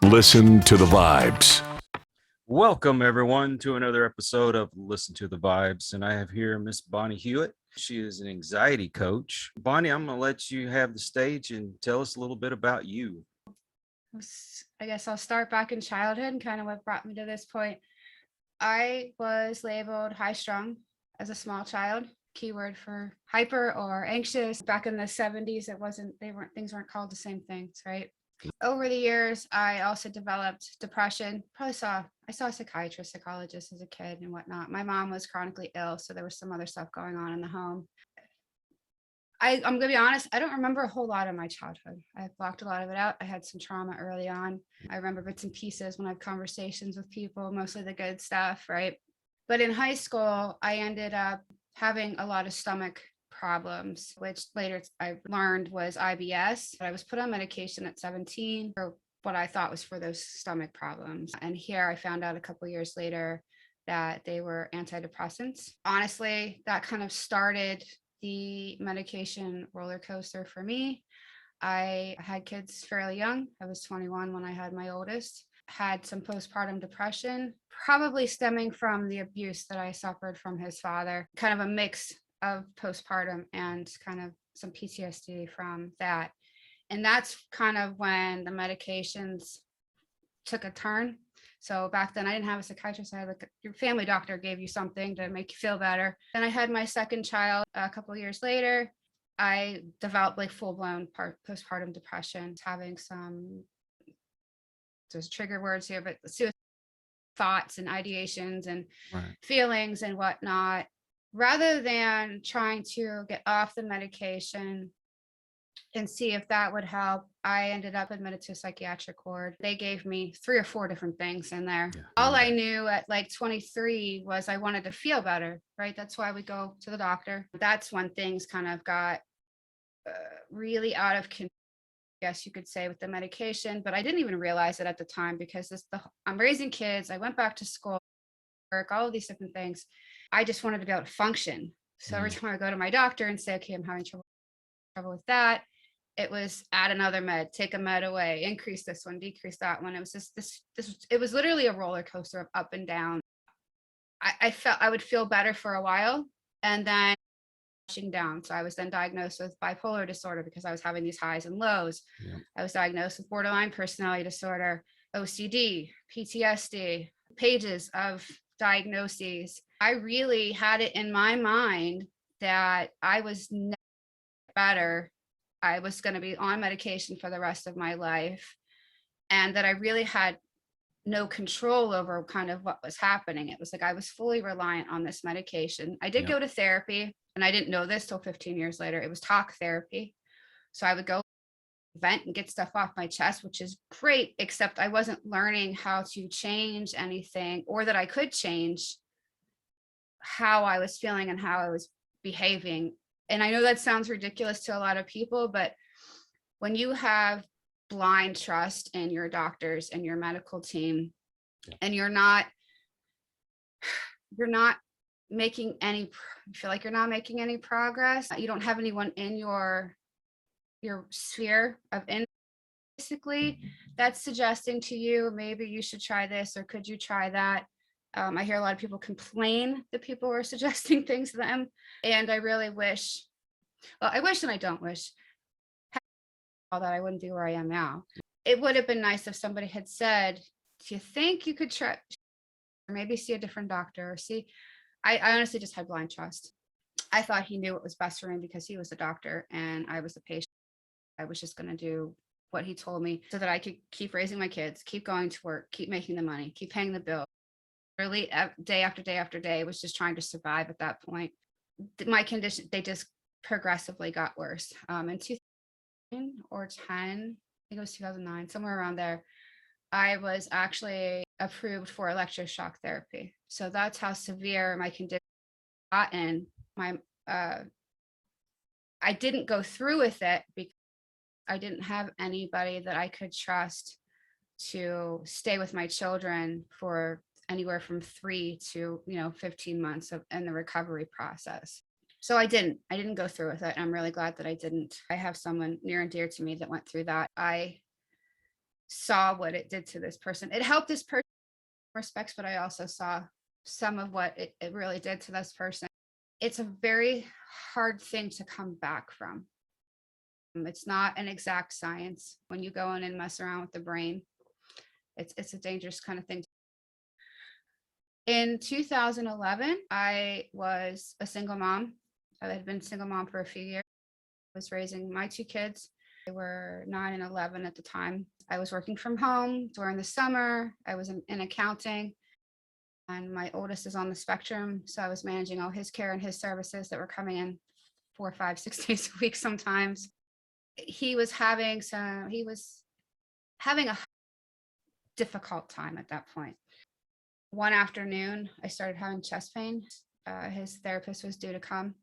Listen to the Vibes. Welcome, everyone, to another episode of Listen to the Vibes. And I have here Miss Bonnie Hewitt. She is an anxiety coach. Bonnie, I'm going to let you have the stage and tell us a little bit about you. I guess I'll start back in childhood and kind of what brought me to this point. I was labeled high strung as a small child. Keyword for hyper or anxious. Back in the 70s, things weren't called the same things, right? Over the years, I also developed depression. I saw a psychiatrist, psychologist as a kid and whatnot. My mom was chronically ill, so there was some other stuff going on in the home. I'm going to be honest, I don't remember a whole lot of my childhood. I blocked a lot of it out. I had some trauma early on. I remember bits and pieces when I have conversations with people, mostly the good stuff, right? But in high school, I ended up having a lot of stomach problems, which later I learned was IBS. I was put on medication at 17 for what I thought was for those stomach problems. And here I found out a couple of years later that they were antidepressants. Honestly, that kind of started the medication roller coaster for me. I had kids fairly young. I was 21 when I had my oldest. Had some postpartum depression, probably stemming from the abuse that I suffered from his father, kind of a mix of postpartum and kind of some PTSD from that. And that's kind of when the medications took a turn. So back then I didn't have a psychiatrist. I had your family doctor gave you something to make you feel better. Then I had my second child a couple of years later. I developed full-blown postpartum depression, having there's trigger words here, but thoughts and ideations and feelings and whatnot. Rather than trying to get off the medication and see if that would help, I ended up admitted to a psychiatric ward. They gave me 3 or 4 different things in there. All I knew at 23 was I wanted to feel better, right? That's why we go to the doctor. That's when things kind of got really out of control, I guess you could say, with the medication. But I didn't even realize it at the time because I'm raising kids. I went back to school, work, all of these different things. I just wanted to be able to function. So every time I go to my doctor and say, okay, I'm having trouble with that, it was add another med, take a med away, increase this one, decrease that one. It was just it was literally a roller coaster of up and down. I felt I would feel better for a while and then down. So I was then diagnosed with bipolar disorder because I was having these highs and lows. I was diagnosed with borderline personality disorder, OCD, PTSD, pages of diagnoses. I really had it in my mind that I was never better. I was going to be on medication for the rest of my life, and that I really had no control over kind of what was happening. It was like I was fully reliant on this medication. I did go to therapy, and I didn't know this till 15 years later. It was talk therapy. So I would go vent and get stuff off my chest, which is great, except I wasn't learning how to change anything, or that I could change how I was feeling and how I was behaving. And I know that sounds ridiculous to a lot of people, but when you have blind trust in your doctors and your medical team, and you're not making any, you feel like you're not making any progress, you don't have anyone in your sphere of influence, basically, that's suggesting to you, maybe you should try this, or could you try that? I hear a lot of people complain that people are suggesting things to them. And I really wish, I wish and I don't wish, all that I wouldn't be where I am now. It would have been nice if somebody had said, do you think you could try, or maybe see a different doctor, or see, I honestly just had blind trust. I thought he knew what was best for me because he was a doctor and I was a patient. I was just going to do what he told me so that I could keep raising my kids, keep going to work, keep making the money, keep paying the bill. Really, day after day after day, was just trying to survive at that point. My condition, they just progressively got worse. In 2009 or 10, I think it was 2009, somewhere around there, I was actually approved for electroshock therapy. So that's how severe my condition got in. I didn't go through with it because I didn't have anybody that I could trust to stay with my children for anywhere from 3 to 15 months in the recovery process. So I didn't go through with it. I'm really glad that I didn't. I have someone near and dear to me that went through that. I saw what it did to this person. It helped this person in respects, but I also saw some of what it really did to this person. It's a very hard thing to come back from. It's not an exact science. When you go in and mess around with the brain, it's a dangerous kind of thing. In 2011, I was a single mom. I had been a single mom for a few years. I was raising my two kids. They were 9 and 11 at the time. I was working from home during the summer. I was in accounting, and my oldest is on the spectrum. So I was managing all his care and his services that were coming in 4, 5, 6 days a week sometimes. He was having a difficult time at that point. One afternoon, I started having chest pain. His therapist was due to come.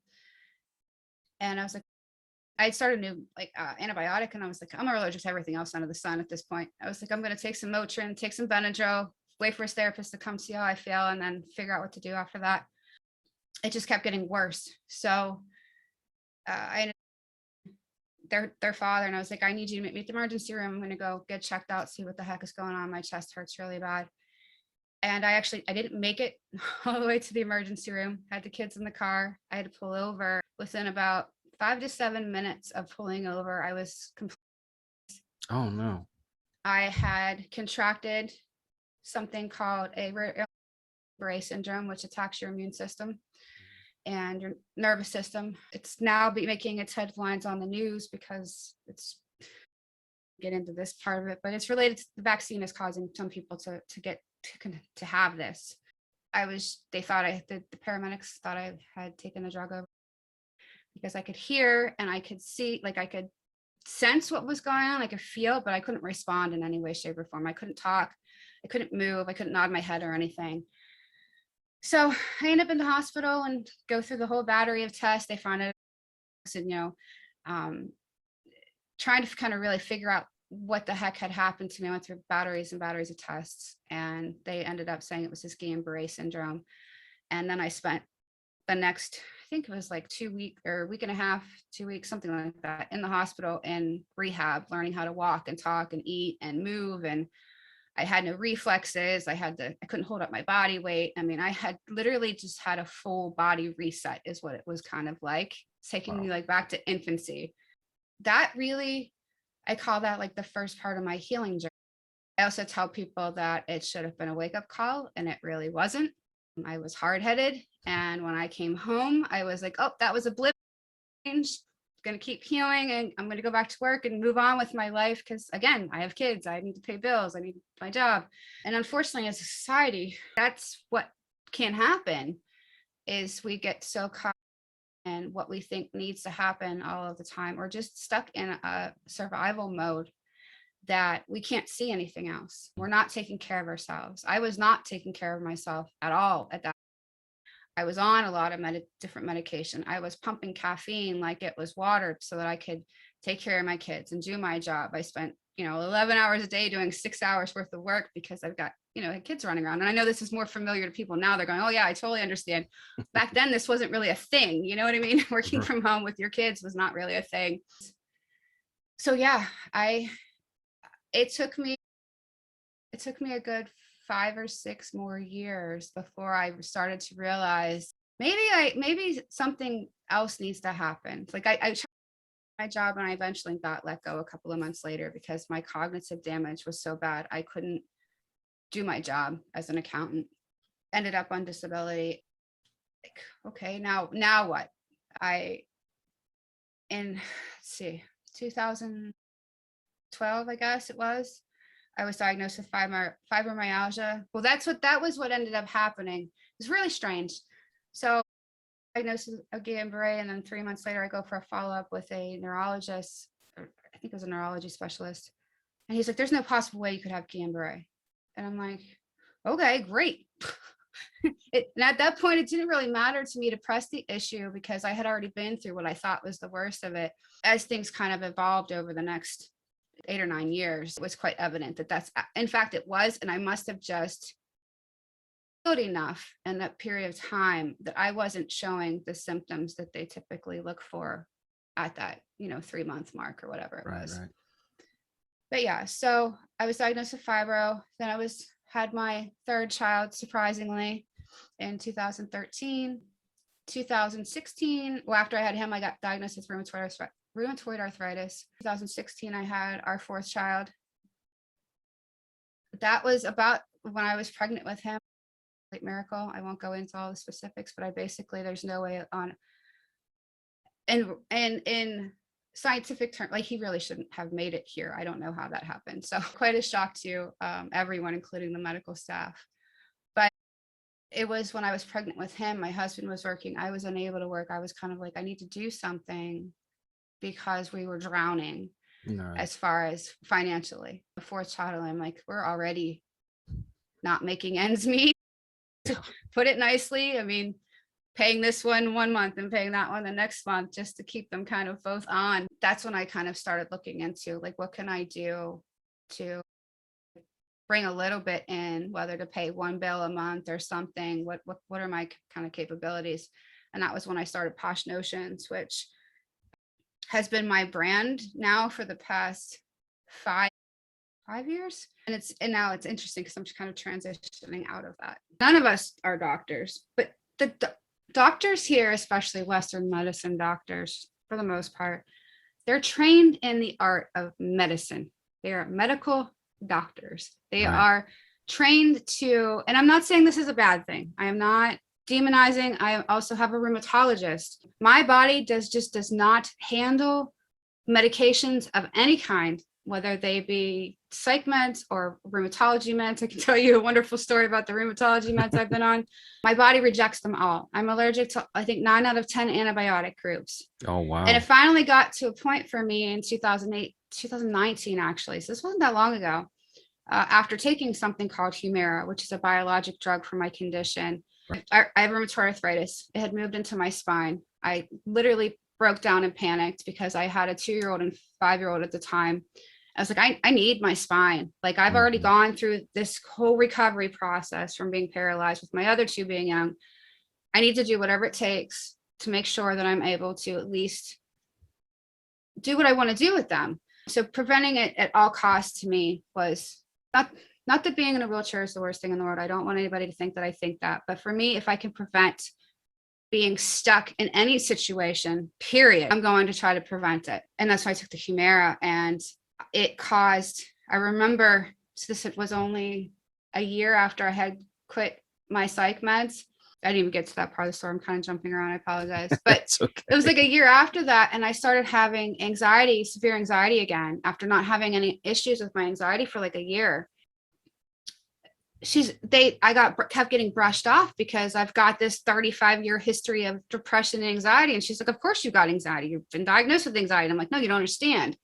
And I was like, I started a new antibiotic, and I was like, I'm allergic to everything else under the sun at this point. I was like, I'm going to take some Motrin, take some Benadryl, wait for his therapist to come see how I feel, and then figure out what to do after that. It just kept getting worse. So I ended their father, and I was like, I need you to meet me at the emergency room. I'm going to go get checked out, see what the heck is going on. My chest hurts really bad. And I didn't make it all the way to the emergency room. I had the kids in the car. I had to pull over. Within about 5 to 7 minutes of pulling over, I was completely. Oh no. I had contracted something called a Guillain Barre Syndrome, which attacks your immune system and your nervous system. It's now making its headlines on the news because it's get into this part of it, but it's related to the vaccine is causing some people to have this. The paramedics thought I had taken the drug over because I could hear and I could see, like I could sense what was going on. I could feel, but I couldn't respond in any way, shape, or form. I couldn't talk. I couldn't move. I couldn't nod my head or anything. So I end up in the hospital and go through the whole battery of tests. They found it, trying to kind of really figure out what the heck had happened to me. I went through batteries and batteries of tests, and they ended up saying it was this Guillain Barre syndrome. And then I spent the next, I think it was like 2 weeks or a week and a half, 2 weeks, something like that, in the hospital in rehab, learning how to walk and talk and eat and move. And I had no reflexes. I couldn't hold up my body weight. I mean, I had literally just had a full body reset is what it was kind of like. It's taking me like back to infancy. That really, I call that like the first part of my healing journey. I also tell people that it should have been a wake-up call, and it really wasn't. I was hard-headed, and when I came home, I was like, oh, that was a blip. Change. Going to keep healing, and I'm going to go back to work and move on with my life because, again, I have kids. I need to pay bills. I need my job. And unfortunately, as a society, that's what can happen is we get so caught in what we think needs to happen all of the time, or just stuck in a survival mode that we can't see anything else. We're not taking care of ourselves. I was not taking care of myself at all at that. I was on a lot of different medication. I was pumping caffeine like it was water so that I could take care of my kids and do my job. I spent, 11 hours a day doing 6 hours worth of work because I've got, kids running around. And I know this is more familiar to people now. They're going, oh yeah, I totally understand. Back then, this wasn't really a thing. You know what I mean? Working from home with your kids was not really a thing. So yeah, it took me a good 5 or 6 more years before I started to realize maybe something else needs to happen. It's like I tried my job, and I eventually got let go a couple of months later because my cognitive damage was so bad I couldn't do my job as an accountant. Ended up on disability. Like, okay, now what? In 2012, I guess it was, I was diagnosed with fibromyalgia. Well, that was what ended up happening. It was really strange. So diagnosed with Guillain Barre, and then 3 months later, I go for a follow-up with a neurologist, or I think it was a neurology specialist. And he's like, there's no possible way you could have Guillain Barre. And I'm like, okay, great. And at that point, it didn't really matter to me to press the issue because I had already been through what I thought was the worst of it. As things kind of evolved over the next 8 or 9 years, it was quite evident that in fact, it was. And I must have just healed enough in that period of time that I wasn't showing the symptoms that they typically look for at that, 3-month mark or whatever it was. Right. But yeah, so I was diagnosed with fibro. Then had my third child, surprisingly, in 2013. 2016, well, after I had him, I got diagnosed with rheumatoid arthritis. 2016, I had our fourth child. That was about when I was pregnant with him. Like miracle. I won't go into all the specifics, but there's no way on. And in scientific terms, like he really shouldn't have made it here. I don't know how that happened. So quite a shock to everyone, including the medical staff. But it was when I was pregnant with him, my husband was working. I was unable to work. I was kind of like, I need to do something because we were drowning as far as financially. The fourth child, I'm like, we're already not making ends meet. To put it nicely, I mean, paying this one month and paying that one the next month just to keep them kind of both on. That's when I kind of started looking into like, what can I do to bring a little bit in, whether to pay one bill a month or something. What are my kind of capabilities? And that was when I started Posh Notions, which has been my brand now for the past 5 years. And now it's interesting because I'm just kind of transitioning out of that. None of us are doctors, but the doctors here, especially Western medicine doctors, for the most part, they're trained in the art of medicine. They are medical doctors. They are trained to, and I'm not saying this is a bad thing. I am not demonizing. I also have a rheumatologist. My body does not handle medications of any kind, whether they be psych meds or rheumatology meds. I can tell you a wonderful story about the rheumatology meds I've been on. My body rejects them all. I'm allergic to, I think, 9 out of 10 antibiotic groups. Oh, wow. And it finally got to a point for me in 2019, actually. So this wasn't that long ago. After taking something called Humira, which is a biologic drug for my condition. I have rheumatoid arthritis. It had moved into my spine. I literally broke down and panicked because I had a 2-year-old and 5-year-old at the time. I was like, I need my spine. Like I've already gone through this whole recovery process from being paralyzed with my other 2 being young. I need to do whatever it takes to make sure that I'm able to at least do what I want to do with them. So preventing it at all costs to me was not that being in a wheelchair is the worst thing in the world. I don't want anybody to think that I think that. But for me, if I can prevent being stuck in any situation, period, I'm going to try to prevent it. And that's why I took the Humira, and it caused, I remember, so this was only a year after I had quit my psych meds. I didn't even get to that part of the story. I'm kind of jumping around. I apologize. But okay. It was like a year after that. And I started having anxiety, severe anxiety again, after not having any issues with my anxiety for like a year. Kept getting brushed off because I've got this 35-year history of depression and anxiety. And she's like, of course you got anxiety. You've been diagnosed with anxiety. I'm like, no, you don't understand.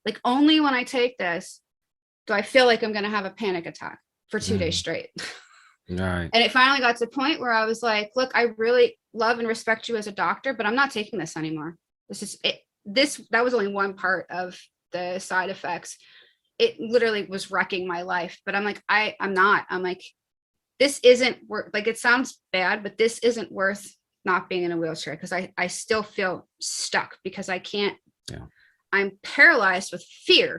Like only when I take this do I feel like I'm going to have a panic attack for 2 days straight. Right. And it finally got to the point where I was like, look, I really love and respect you as a doctor, but I'm not taking this anymore. This is it. That was only one part of the side effects. It literally was wrecking my life, but I'm like, I'm like, this isn't worth, like, it sounds bad, but this isn't worth not being in a wheelchair. Cause I still feel stuck because I can't, I'm paralyzed with fear.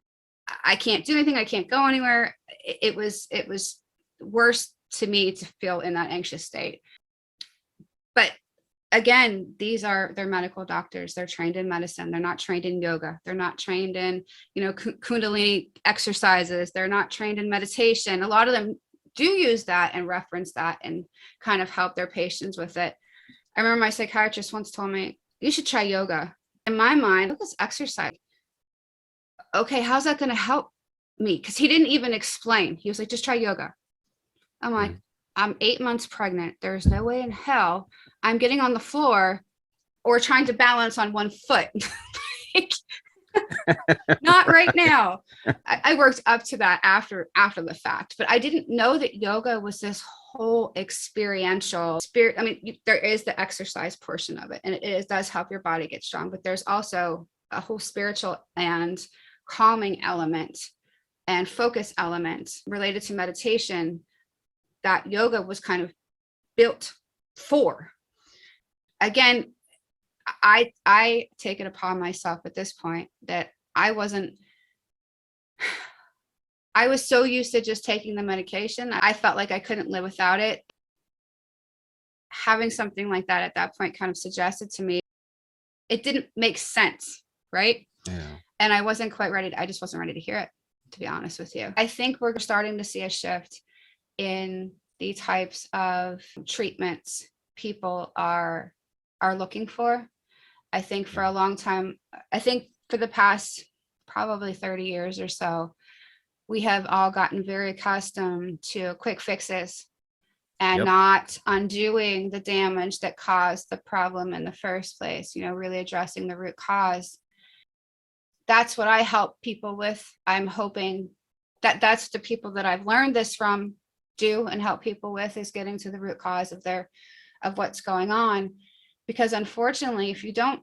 I can't do anything. I can't go anywhere. It was worse to me to feel in that anxious state. But again, they're medical doctors. They're trained in medicine. They're not trained in yoga. They're not trained in, Kundalini exercises. They're not trained in meditation. A lot of them do use that and reference that and kind of help their patients with it. I remember my psychiatrist once told me, you should try yoga. In my mind, look, this exercise. Okay, how's that going to help me? Because he didn't even explain. He was like, just try yoga. I'm like, I'm 8 months pregnant. There's no way in hell I'm getting on the floor or trying to balance on one foot. Not right now. I worked up to that after the fact, but I didn't know that yoga was this whole experiential spirit. I mean, there is the exercise portion of it, and it does help your body get strong, but there's also a whole spiritual and calming element and focus element related to meditation that yoga was kind of built for. Again, I take it upon myself at this point that I wasn't I was so used to just taking the medication. I felt like I couldn't live without it. Having something like that at that point kind of suggested to me, it didn't make sense, right? Yeah. And I wasn't quite ready. I just wasn't ready to hear it, to be honest with you. I think we're starting to see a shift in the types of treatments people are looking for. I think for a long time, I think for the past probably 30 years or so, we have all gotten very accustomed to quick fixes and not undoing the damage that caused the problem in the first place, really addressing the root cause. That's what I help people with. I'm hoping that that's the people that I've learned this from do and help people with, is getting to the root cause of what's going on. Because unfortunately, if you don't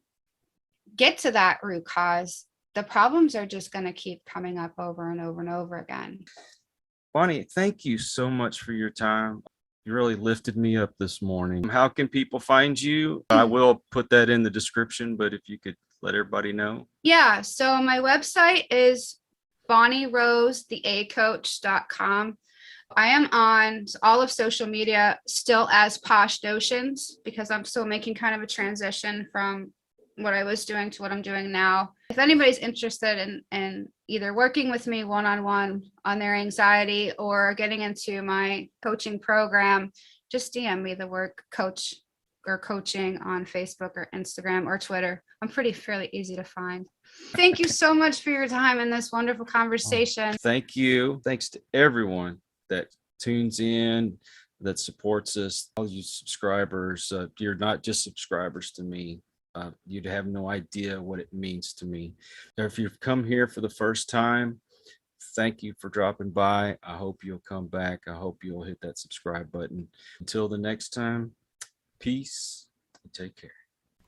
get to that root cause, the problems are just going to keep coming up over and over and over again. Bonnie, thank you so much for your time. You really lifted me up this morning. How can people find you? I will put that in the description, but if you could let everybody know. Yeah, so my website is bonnierosetheacoach.com. I am on all of social media still as Posh Notions, because I'm still making kind of a transition from what I was doing to what I'm doing now. If anybody's interested in either working with me one-on-one on their anxiety or getting into my coaching program, just DM me the word coach or coaching on Facebook or Instagram or Twitter. I'm fairly easy to find. Thank you so much for your time in this wonderful conversation. Thank you. Thanks to everyone that tunes in, that supports us. All you subscribers, you're not just subscribers to me. You'd have no idea what it means to me. If you've come here for the first time, thank you for dropping by. I hope you'll come back. I hope you'll hit that subscribe button. Until the next time, peace and take care.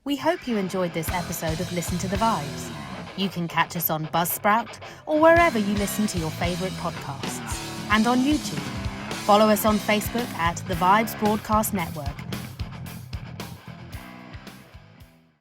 We hope you enjoyed this episode of Listen to the Vibes. You can catch us on Buzzsprout or wherever you listen to your favorite podcasts, and on YouTube. Follow us on Facebook at The Vibes Broadcast Network